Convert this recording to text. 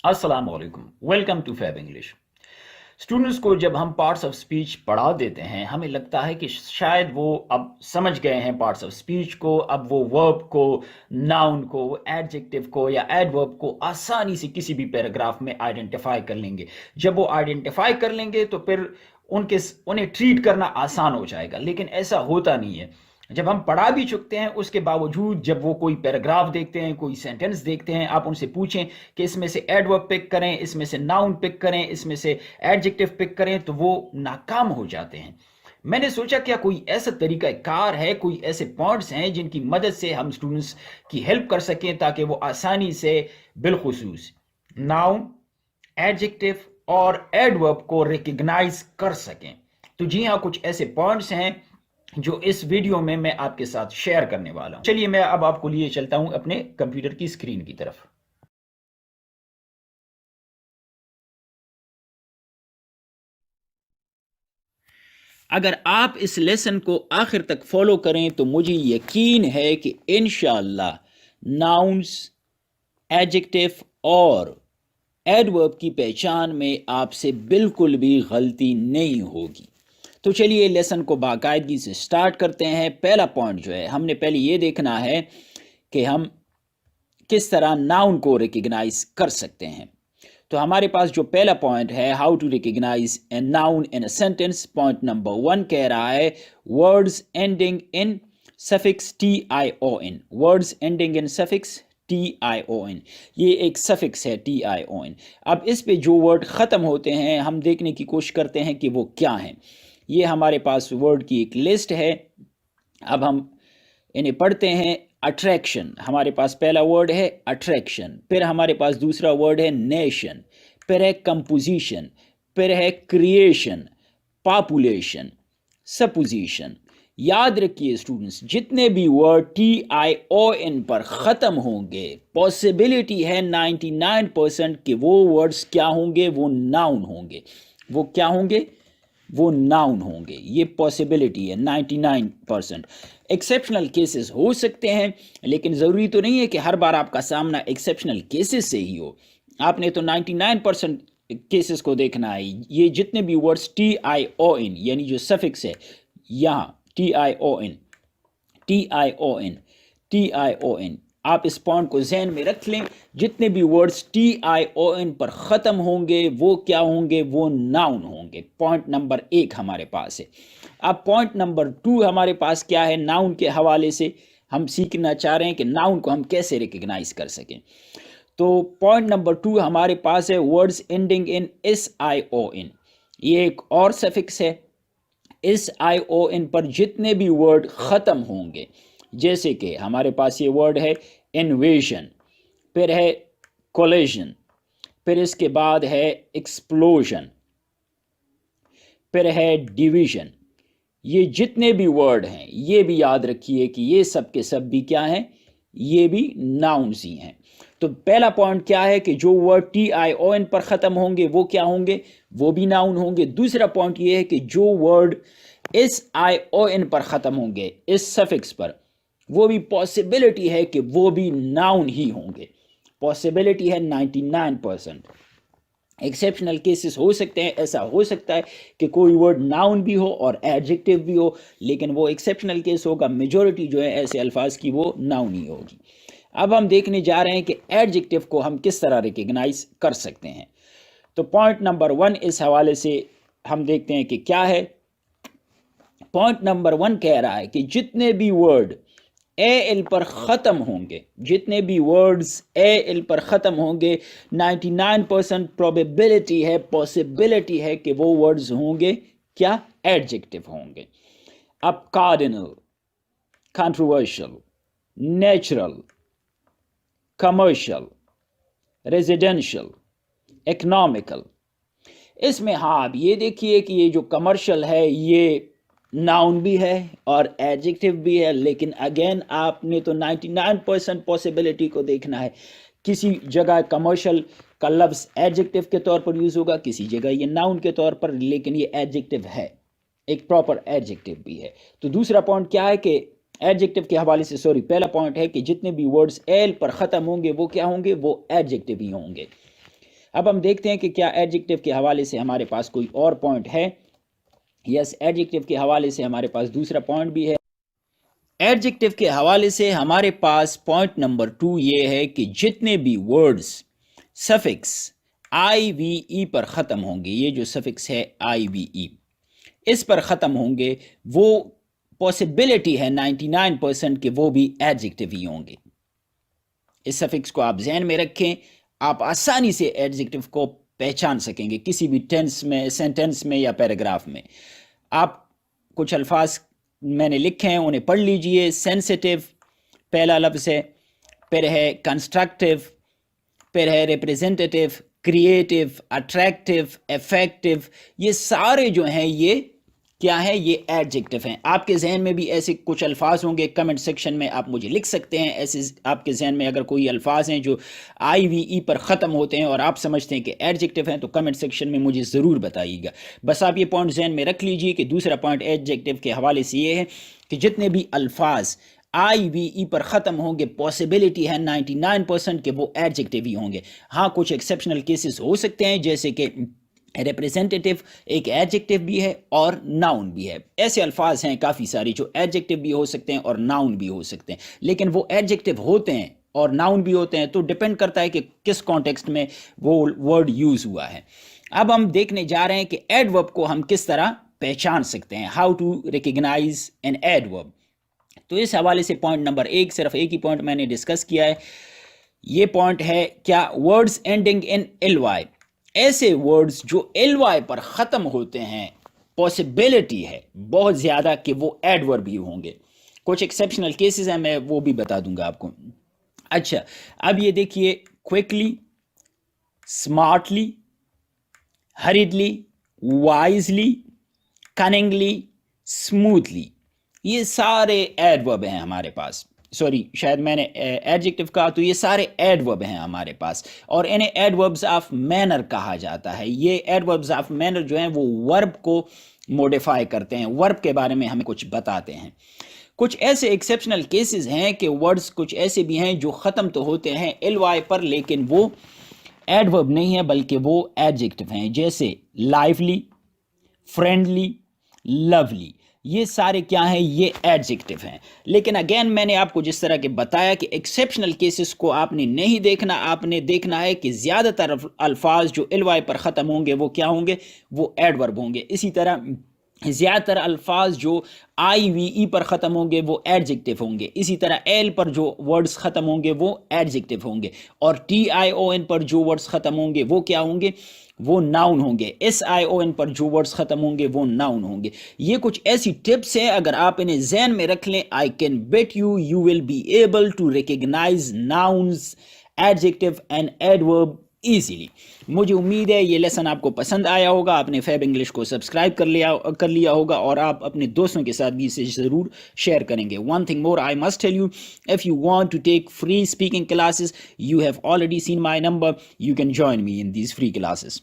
अस्सलाम वालेकुम, welcome to fab English. Students को जब हम पार्ट्स ऑफ स्पीच पढ़ा देते हैं, हमें लगता है कि शायद वो अब समझ गए हैं पार्ट्स ऑफ स्पीच को, अब वो वर्ब को, नाउन को, एडजेक्टिव को या एडवर्ब को आसानी से किसी भी पैराग्राफ में आइडेंटिफाई कर लेंगे। जब वो आइडेंटिफाई कर लेंगे तो फिर उन्हें ट्रीट करना आसान हो जाएगा, लेकिन ऐसा होता नहीं है। जब हम पढ़ा भी चुकते हैं उसके बावजूद जब वो कोई पैराग्राफ देखते हैं, कोई सेंटेंस देखते हैं, आप उनसे पूछें कि इसमें से एडवर्ब पिक करें, इसमें से नाउन पिक करें, इसमें से एडजेक्टिव पिक करें, तो वो नाकाम हो जाते हैं। मैंने सोचा क्या कोई ऐसा तरीका कार है, कोई ऐसे पॉइंट्स हैं जिनकी मदद से हम स्टूडेंट्स की हेल्प कर सकें ताकि वो आसानी से बिलखुसूस नाउन, एडजेक्टिव और एडवर्ब को रिकग्नाइज कर सकें। तो जी हाँ, कुछ ऐसे पॉइंट्स हैं जो इस वीडियो में मैं आपके साथ शेयर करने वाला हूं। चलिए मैं अब आपको लिए चलता हूं अपने कंप्यूटर की स्क्रीन की तरफ। अगर आप इस लेसन को आखिर तक फॉलो करें तो मुझे यकीन है कि इंशाअल्लाह नाउन्स, एडजेक्टिव और एडवर्ब की पहचान में आपसे बिल्कुल भी गलती नहीं होगी। तो चलिए लेसन को बाकायदगी से स्टार्ट करते हैं। पहला पॉइंट जो है, हमने पहले ये देखना है कि हम किस तरह नाउन को रिकग्नाइज कर सकते हैं। तो हमारे पास जो पहला पॉइंट है, how to recognise a noun in a sentence, point number 1 कह रहा है words ending in suffix TION। Words ending in suffix TION, ये एक सफिक्स है TION। अब इस पे जो वर्ड ख़त्म होते हैं हम देखने की कोशिश करते हैं कि वो क्या हैं। ये हमारे पास वर्ड की एक लिस्ट है, अब हम इन्हें पढ़ते हैं। अट्रैक्शन, हमारे पास पहला वर्ड है अट्रैक्शन, फिर हमारे पास दूसरा वर्ड है नेशन, फिर है कंपोजिशन, फिर है क्रिएशन, पॉपुलेशन, सपोजिशन। याद रखिए स्टूडेंट्स, जितने भी वर्ड TION पर ख़त्म होंगे पॉसिबिलिटी है 99% कि वो वर्ड्स क्या होंगे, वो नाउन होंगे। वो क्या होंगे, वो नाउन होंगे। ये पॉसिबिलिटी है 99%। एक्सेप्शनल केसेस हो सकते हैं, लेकिन ज़रूरी तो नहीं है कि हर बार आपका सामना एक्सेप्शनल केसेस से ही हो। आपने तो 99% केसेस को देखना है। ये जितने भी वर्ड्स TION यानी जो सफिक्स है यहाँ TION TION TION, आप इस पॉइंट को जहन में रख लें। जितने भी वर्ड्स TION पर ख़त्म होंगे वो क्या होंगे, वो नाउन होंगे। पॉइंट नंबर 1 हमारे पास है। अब पॉइंट नंबर 2 हमारे पास क्या है, नाउन के हवाले से हम सीखना चाह रहे हैं कि नाउन को हम कैसे रिकग्नाइज कर सकें। तो पॉइंट नंबर 2 हमारे पास है वर्ड्स एंडिंग इन SION। ये एक और सफिक्स है। SION पर जितने भी वर्ड ख़त्म होंगे, जैसे कि हमारे पास ये वर्ड है इन्वेजन, फिर है कोलिजन, फिर इसके बाद है एक्सप्लोजन, फिर है डिवीजन। ये जितने भी वर्ड हैं ये भी याद रखिए कि ये सब के सब भी क्या हैं, ये भी नाउन्स ही हैं। तो पहला पॉइंट क्या है कि जो वर्ड TION पर ख़त्म होंगे वो क्या होंगे, वो भी नाउन होंगे। दूसरा पॉइंट ये है कि जो वर्ड SION पर ख़त्म होंगे इस सफिक्स पर, वो भी पॉसिबिलिटी है कि वो भी नाउन ही होंगे। पॉसिबिलिटी है 99%। एक्सेप्शनल केसेस हो सकते हैं, ऐसा हो सकता है कि कोई वर्ड नाउन भी हो और एडजेक्टिव भी हो, लेकिन वो एक्सेप्शनल केस होगा। मेजॉरिटी जो है ऐसे अल्फाज की वो नाउन ही होगी। अब हम देखने जा रहे हैं कि एडजेक्टिव को हम किस तरह रिकग्नाइज कर सकते हैं। तो पॉइंट नंबर 1 इस हवाले से हम देखते हैं कि क्या है। पॉइंट नंबर 1 कह रहा है कि जितने भी वर्ड AL पर ख़त्म होंगे, जितने भी वर्ड्स AL पर ख़त्म होंगे 99% प्रोबेबिलिटी है, पॉसिबिलिटी है कि वो वर्ड्स होंगे क्या, एडजेक्टिव होंगे। अब cardinal, controversial, natural, commercial, residential, economical, इसमें हाँ आप ये देखिए कि ये जो कमर्शियल है ये नाउन भी है और एडजेक्टिव भी है, लेकिन अगेन आपने तो 99% पॉसिबिलिटी को देखना है। किसी जगह कमर्शियल का लफ्ज़ एडजेक्टिव के तौर पर यूज़ होगा, किसी जगह ये नाउन के तौर पर, लेकिन ये एडजेक्टिव है, एक प्रॉपर एडजेक्टिव भी है। तो दूसरा पॉइंट क्या है कि एडजेक्टिव के हवाले से, सॉरी, पहला पॉइंट है कि जितने भी वर्ड्स एल पर ख़त्म होंगे वो क्या होंगे, वो एडजेक्टिव ही होंगे। اب ہم دیکھتے ہیں کہ کیا ایڈجیکٹو کے حوالے سے ہمارے پاس کوئی اور پوائنٹ ہے. یس ایڈجیکٹو کے حوالے سے ہمارے پاس دوسرا پوائنٹ بھی ہے. ایڈجیکٹو کے حوالے سے ہمارے پاس پوائنٹ نمبر 2 یہ ہے کہ جتنے بھی ورڈز سفکس آئی وی ای پر ختم ہوں گے، یہ جو سفکس ہے آئی وی ای اس پر ختم ہوں گے، وہ پاسبلٹی ہے 99% کہ وہ بھی ایڈجیکٹو ہی ہوں گے. اس سفکس کو آپ ذہن میں رکھیں، آپ آسانی سے ایڈجیکٹو کو پہچان سکیں گے کسی بھی ٹینس میں، سینٹنس میں یا پیراگراف میں. آپ کچھ الفاظ میں نے لکھے ہیں انہیں پڑھ لیجئے. سینسٹیو پہلا لفظ ہے، پھر ہے کنسٹرکٹیو، پھر ہے ریپریزنٹیو، کریٹیو، اٹریکٹیو، افیکٹیو. یہ سارے جو ہیں یہ کیا ہے؟ یہ ایڈجیکٹو ہیں. آپ کے ذہن میں بھی ایسے کچھ الفاظ ہوں گے، کمنٹ سیکشن میں آپ مجھے لکھ سکتے ہیں. ایسے آپ کے ذہن میں اگر کوئی الفاظ ہیں جو آئی وی ای پر ختم ہوتے ہیں اور آپ سمجھتے ہیں کہ ایڈجیکٹو ہیں تو کمنٹ سیکشن میں مجھے ضرور بتائیے گا. بس آپ یہ پوائنٹ ذہن میں رکھ لیجئے کہ دوسرا پوائنٹ ایڈجیکٹو کے حوالے سے یہ ہے کہ جتنے بھی الفاظ آئی وی ای پر ختم ہوں گے پاسبلٹی ہے 99% کہ وہ ایڈجیکٹو ہی ہوں گے. ہاں کچھ ایکسیپشنل کیسز ہو سکتے ہیں جیسے کہ ریپریزنٹیو ایک ایڈجیکٹو بھی ہے اور ناؤن بھی ہے. ایسے الفاظ ہیں کافی ساری جو ایڈجیکٹو بھی ہو سکتے ہیں اور ناؤن بھی ہو سکتے ہیں، لیکن وہ ایڈجیکٹو ہوتے ہیں اور ناؤن بھی ہوتے ہیں تو ڈیپینڈ کرتا ہے کہ کس کانٹیکسٹ میں وہ ورڈ یوز ہوا ہے. اب ہم دیکھنے جا رہے ہیں کہ ایڈورب کو ہم کس طرح پہچان سکتے ہیں، how to recognise an adverb. تو اس حوالے سے پوائنٹ نمبر 1 صرف ایک ہی پوائنٹ میں نے ڈسکس کیا ہے. یہ پوائنٹ ہے کیا words ending in L Y, ایسے ورڈز جو ایل وائی پر ختم ہوتے ہیں پاسبلٹی ہے بہت زیادہ کہ وہ ایڈورب بھی ہوں گے. کچھ ایکسیپشنل کیسز ہیں میں وہ بھی بتا دوں گا آپ کو. اچھا اب یہ دیکھیے، کوئکلی، سمارٹلی، ہریڈلی، وائزلی، کننگلی، اسموتھلی، یہ سارے ایڈورب ہیں ہمارے پاس. سوری شاید میں نے ایڈجیکٹو کہا، تو یہ سارے ایڈورب ہیں ہمارے پاس اور انہیں ایڈوربز آف مینر کہا جاتا ہے. یہ ایڈوربز آف مینر جو ہیں وہ ورب کو موڈیفائی کرتے ہیں، ورب کے بارے میں ہمیں کچھ بتاتے ہیں. کچھ ایسے ایکسیپشنل کیسز ہیں کہ ورڈز کچھ ایسے بھی ہیں جو ختم تو ہوتے ہیں ایل وائی پر لیکن وہ ایڈورب نہیں ہے بلکہ وہ ایڈجیکٹو ہیں، جیسے لائفلی، فرینڈلی، لولی. یہ سارے کیا ہیں؟ یہ ایڈجیکٹو ہیں. لیکن اگین میں نے آپ کو جس طرح کہ بتایا کہ ایکسیپشنل کیسز کو آپ نے نہیں دیکھنا، آپ نے دیکھنا ہے کہ زیادہ تر الفاظ جو ایل وائی پر ختم ہوں گے وہ کیا ہوں گے؟ وہ ایڈورب ہوں گے. اسی طرح زیادہ تر الفاظ جو آئی وی ای پر ختم ہوں گے وہ ایڈجیکٹو ہوں گے. اسی طرح ایل پر جو ورڈز ختم ہوں گے وہ ایڈجیکٹو ہوں گے، اور ٹی آئی او این پر جو ورڈز ختم ہوں گے وہ کیا ہوں گے؟ وہ ناؤن ہوں گے. ایس آئی او این پر جو ورڈز ختم ہوں گے وہ ناؤن ہوں گے. یہ کچھ ایسی ٹپس ہیں، اگر آپ انہیں ذہن میں رکھ لیں I can bet you will be able to recognise nouns, adjective and adverb easily. مجھے امید ہے یہ لیسن آپ کو پسند آیا ہوگا، آپ نے فیب انگلش کو سبسکرائب کر لیا ہوگا اور آپ اپنے دوستوں کے ساتھ بھی اسے ضرور شیئر کریں گے. One thing more I must tell you, if you want to take free speaking classes, you have already seen my number, you can join me in these free classes.